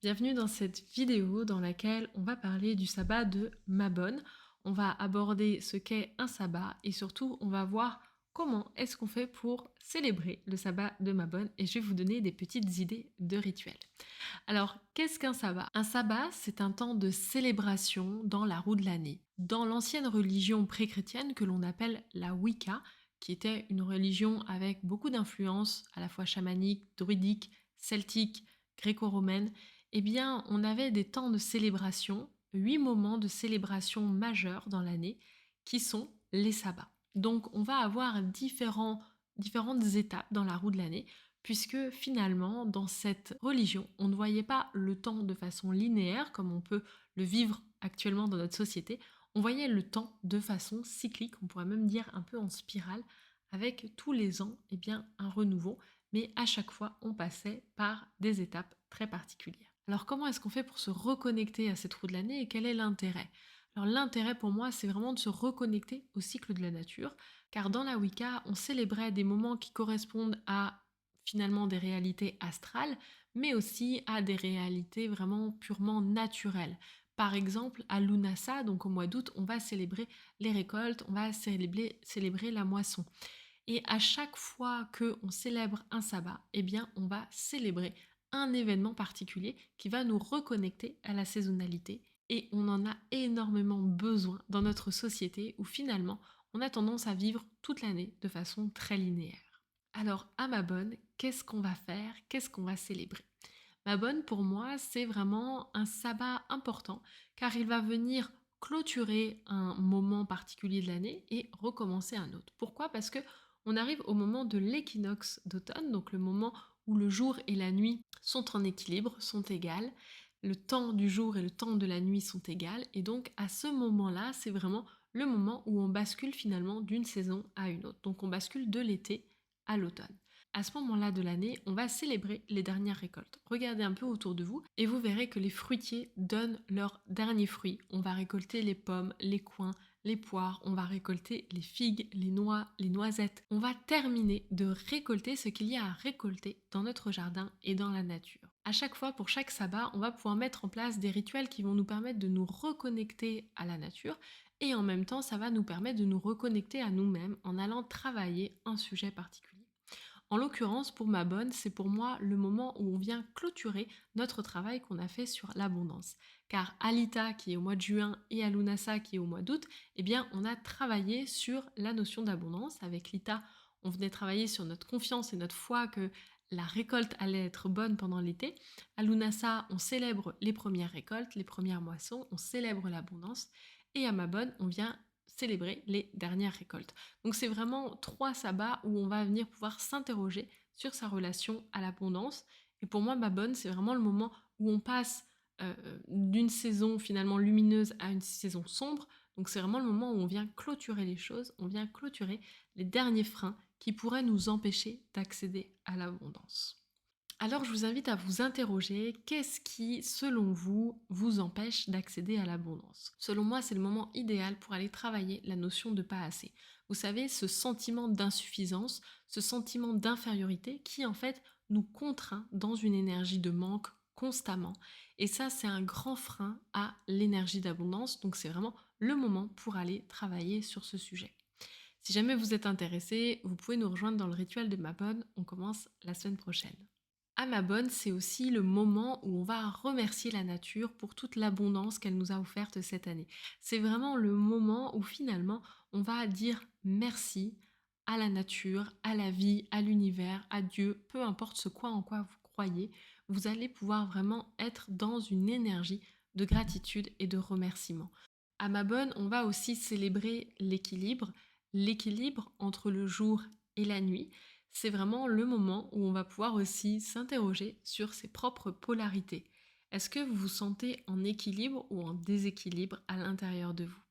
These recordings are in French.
Bienvenue dans cette vidéo dans laquelle on va parler du sabbat de Mabon. On va aborder ce qu'est un sabbat et surtout on va voir comment est-ce qu'on fait pour célébrer le sabbat de Mabon et je vais vous donner des petites idées de rituels. Alors, qu'est-ce qu'un sabbat? Un sabbat, c'est un temps de célébration dans la roue de l'année. Dans l'ancienne religion pré-chrétienne que l'on appelle la Wicca, qui était une religion avec beaucoup d'influences à la fois chamaniques, druidiques, celtiques, gréco-romaines, eh bien, on avait des temps de célébration, 8 moments de célébration majeurs dans l'année, qui sont les sabbats. Donc, on va avoir différentes étapes dans la roue de l'année, puisque finalement, dans cette religion, on ne voyait pas le temps de façon linéaire, comme on peut le vivre actuellement dans notre société, on voyait le temps de façon cyclique, on pourrait même dire un peu en spirale, avec tous les ans eh bien, un renouveau, mais à chaque fois, on passait par des étapes très particulières. Alors comment est-ce qu'on fait pour se reconnecter à cette roue de l'année et quel est l'intérêt? Alors l'intérêt pour moi, c'est vraiment de se reconnecter au cycle de la nature, car dans la Wicca, on célébrait des moments qui correspondent à finalement des réalités astrales, mais aussi à des réalités vraiment purement naturelles. Par exemple, à Lunasa, donc au mois d'août, on va célébrer les récoltes, on va célébrer la moisson. Et à chaque fois qu'on célèbre un sabbat, eh bien, on va célébrer un événement particulier qui va nous reconnecter à la saisonnalité. Et on en a énormément besoin dans notre société où finalement, on a tendance à vivre toute l'année de façon très linéaire. Alors, à ma bonne, qu'est-ce qu'on va faire? Qu'est-ce qu'on va célébrer? Ma bonne, pour moi, c'est vraiment un sabbat important car il va venir clôturer un moment particulier de l'année et recommencer un autre. Pourquoi? Parce que on arrive au moment de l'équinoxe d'automne, donc le moment où le jour et la nuit sont en équilibre, sont égales, le temps du jour et le temps de la nuit sont égales, et donc à ce moment-là, c'est vraiment le moment où on bascule finalement d'une saison à une autre. Donc on bascule de l'été à l'automne. À ce moment-là de l'année, on va célébrer les dernières récoltes. Regardez un peu autour de vous et vous verrez que les fruitiers donnent leurs derniers fruits. On va récolter les pommes, les coings, les poires, on va récolter les figues, les noix, les noisettes. On va terminer de récolter ce qu'il y a à récolter dans notre jardin et dans la nature. À chaque fois, pour chaque sabbat, on va pouvoir mettre en place des rituels qui vont nous permettre de nous reconnecter à la nature et en même temps, ça va nous permettre de nous reconnecter à nous-mêmes en allant travailler un sujet particulier. En l'occurrence, pour ma bonne, c'est pour moi le moment où on vient clôturer notre travail qu'on a fait sur l'abondance. Car à l'ITA qui est au mois de juin et à l'UNASA qui est au mois d'août, eh bien on a travaillé sur la notion d'abondance. Avec l'ITA, on venait travailler sur notre confiance et notre foi que la récolte allait être bonne pendant l'été. À l'UNASA, on célèbre les premières récoltes, les premières moissons, on célèbre l'abondance. Et à ma bonne, on vient célébrer les dernières récoltes. Donc c'est vraiment 3 sabbats où on va venir pouvoir s'interroger sur sa relation à l'abondance. Et pour moi, ma bonne, c'est vraiment le moment où on passe d'une saison finalement lumineuse à une saison sombre. Donc c'est vraiment le moment où on vient clôturer les choses, on vient clôturer les derniers freins qui pourraient nous empêcher d'accéder à l'abondance. Alors je vous invite à vous interroger, qu'est-ce qui, selon vous, vous empêche d'accéder à l'abondance? Selon moi, c'est le moment idéal pour aller travailler la notion de pas assez. Vous savez, ce sentiment d'insuffisance, ce sentiment d'infériorité qui en fait nous contraint dans une énergie de manque constamment. Et ça, c'est un grand frein à l'énergie d'abondance, donc c'est vraiment le moment pour aller travailler sur ce sujet. Si jamais vous êtes intéressé, vous pouvez nous rejoindre dans le rituel de ma bonne, on commence la semaine prochaine. À ma bonne, c'est aussi le moment où on va remercier la nature pour toute l'abondance qu'elle nous a offerte cette année. C'est vraiment le moment où finalement on va dire merci à la nature, à la vie, à l'univers, à Dieu, peu importe en quoi vous croyez, vous allez pouvoir vraiment être dans une énergie de gratitude et de remerciement. À ma bonne, on va aussi célébrer l'équilibre entre le jour et la nuit. C'est vraiment le moment où on va pouvoir aussi s'interroger sur ses propres polarités. Est-ce que vous vous sentez en équilibre ou en déséquilibre à l'intérieur de vous?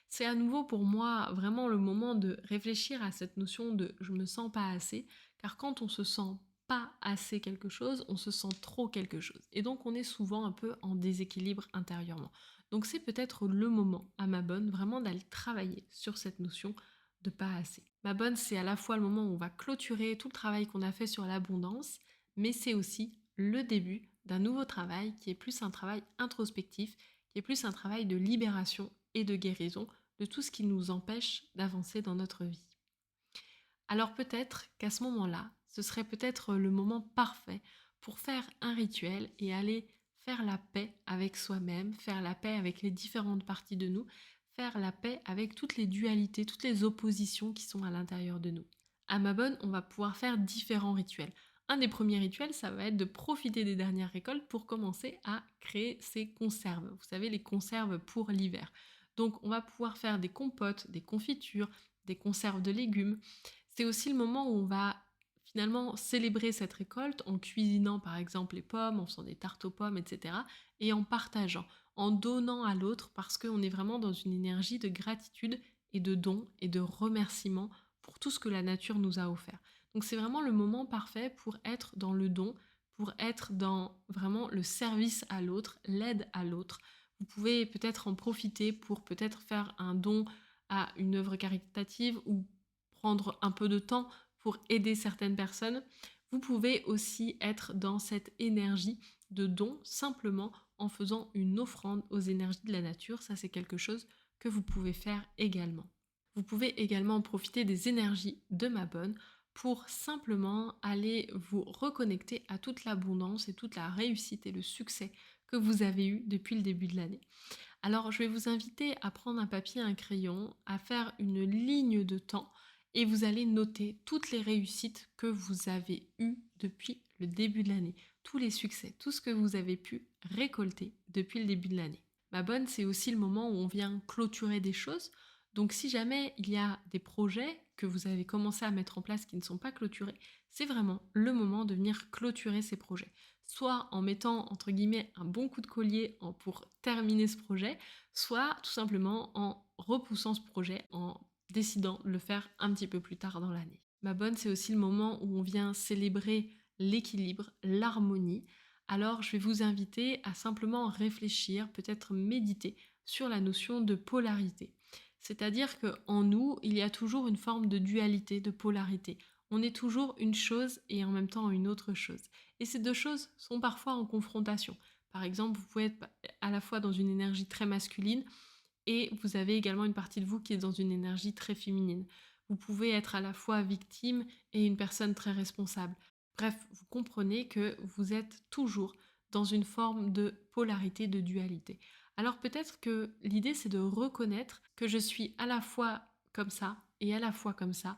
C'est à nouveau pour moi vraiment le moment de réfléchir à cette notion de je me sens pas assez, car quand on se sent pas assez quelque chose, on se sent trop quelque chose. Et donc on est souvent un peu en déséquilibre intérieurement. Donc c'est peut-être le moment, à ma bonne, vraiment d'aller travailler sur cette notion de pas assez. Ma bonne, c'est à la fois le moment où on va clôturer tout le travail qu'on a fait sur l'abondance, mais c'est aussi le début d'un nouveau travail qui est plus un travail introspectif, qui est plus un travail de libération et de guérison de tout ce qui nous empêche d'avancer dans notre vie. Alors peut-être qu'à ce moment-là, ce serait peut-être le moment parfait pour faire un rituel et aller faire la paix avec soi-même, faire la paix avec les différentes parties de nous, faire la paix avec toutes les dualités, toutes les oppositions qui sont à l'intérieur de nous. À ma bonne, on va pouvoir faire différents rituels. Un des premiers rituels, ça va être de profiter des dernières récoltes pour commencer à créer ces conserves. Vous savez, les conserves pour l'hiver. Donc on va pouvoir faire des compotes, des confitures, des conserves de légumes. C'est aussi le moment où on va finalement célébrer cette récolte en cuisinant par exemple les pommes, en faisant des tartes aux pommes, etc. et en partageant, en donnant à l'autre parce qu'on est vraiment dans une énergie de gratitude et de don et de remerciement pour tout ce que la nature nous a offert. Donc c'est vraiment le moment parfait pour être dans le don, pour être dans vraiment le service à l'autre, l'aide à l'autre. Vous pouvez peut-être en profiter pour peut-être faire un don à une œuvre caritative ou prendre un peu de temps pour aider certaines personnes. Vous pouvez aussi être dans cette énergie de don simplement en faisant une offrande aux énergies de la nature. Ça, c'est quelque chose que vous pouvez faire également. Vous pouvez également profiter des énergies de ma bonne pour simplement aller vous reconnecter à toute l'abondance et toute la réussite et le succès que vous avez eu depuis le début de l'année. Alors, je vais vous inviter à prendre un papier et un crayon, à faire une ligne de temps et vous allez noter toutes les réussites que vous avez eues depuis le début de l'année, tous les succès, tout ce que vous avez pu récolter depuis le début de l'année. Ma bonne, c'est aussi le moment où on vient clôturer des choses. Donc si jamais il y a des projets que vous avez commencé à mettre en place qui ne sont pas clôturés, c'est vraiment le moment de venir clôturer ces projets. Soit en mettant entre guillemets un bon coup de collier pour terminer ce projet, soit tout simplement en repoussant ce projet, en décidant de le faire un petit peu plus tard dans l'année. Ma bonne, c'est aussi le moment où on vient célébrer l'équilibre, l'harmonie. Alors je vais vous inviter à simplement réfléchir, peut-être méditer sur la notion de polarité. C'est-à-dire qu'en nous, il y a toujours une forme de dualité, de polarité. On est toujours une chose et en même temps une autre chose. Et ces deux choses sont parfois en confrontation. Par exemple, vous pouvez être à la fois dans une énergie très masculine et vous avez également une partie de vous qui est dans une énergie très féminine. Vous pouvez être à la fois victime et une personne très responsable. Bref, vous comprenez que vous êtes toujours dans une forme de polarité, de dualité. Alors peut-être que l'idée c'est de reconnaître que je suis à la fois comme ça et à la fois comme ça,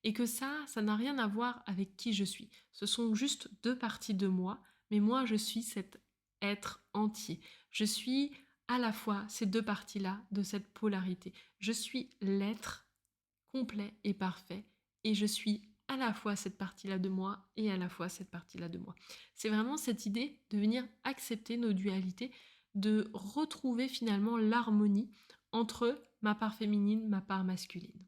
et que ça n'a rien à voir avec qui je suis. Ce sont juste deux parties de moi, mais moi je suis cet être entier. Je suis à la fois ces deux parties-là de cette polarité. Je suis l'être complet et parfait et je suis à la fois cette partie-là de moi et à la fois cette partie-là de moi. C'est vraiment cette idée de venir accepter nos dualités, de retrouver finalement l'harmonie entre ma part féminine, ma part masculine.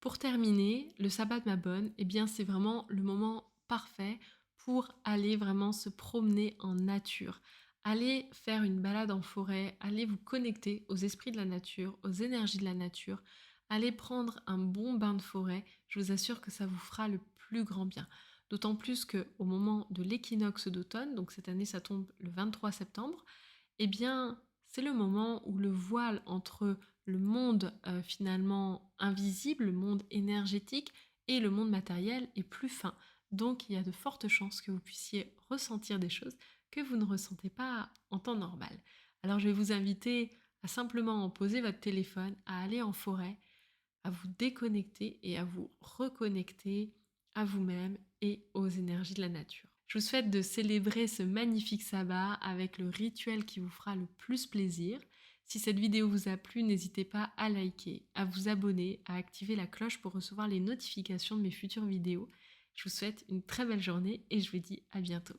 Pour terminer, le sabbat de ma bonne, eh bien c'est vraiment le moment parfait pour aller vraiment se promener en nature. Aller faire une balade en forêt, aller vous connecter aux esprits de la nature, aux énergies de la nature, aller prendre un bon bain de forêt, je vous assure que ça vous fera le plus grand bien. D'autant plus qu'au moment de l'équinoxe d'automne, donc cette année ça tombe le 23 septembre, eh bien, c'est le moment où le voile entre le monde finalement invisible, le monde énergétique et le monde matériel est plus fin. Donc, il y a de fortes chances que vous puissiez ressentir des choses que vous ne ressentez pas en temps normal. Alors, je vais vous inviter à simplement poser votre téléphone, à aller en forêt, à vous déconnecter et à vous reconnecter à vous-même et aux énergies de la nature. Je vous souhaite de célébrer ce magnifique sabbat avec le rituel qui vous fera le plus plaisir. Si cette vidéo vous a plu, n'hésitez pas à liker, à vous abonner, à activer la cloche pour recevoir les notifications de mes futures vidéos. Je vous souhaite une très belle journée et je vous dis à bientôt.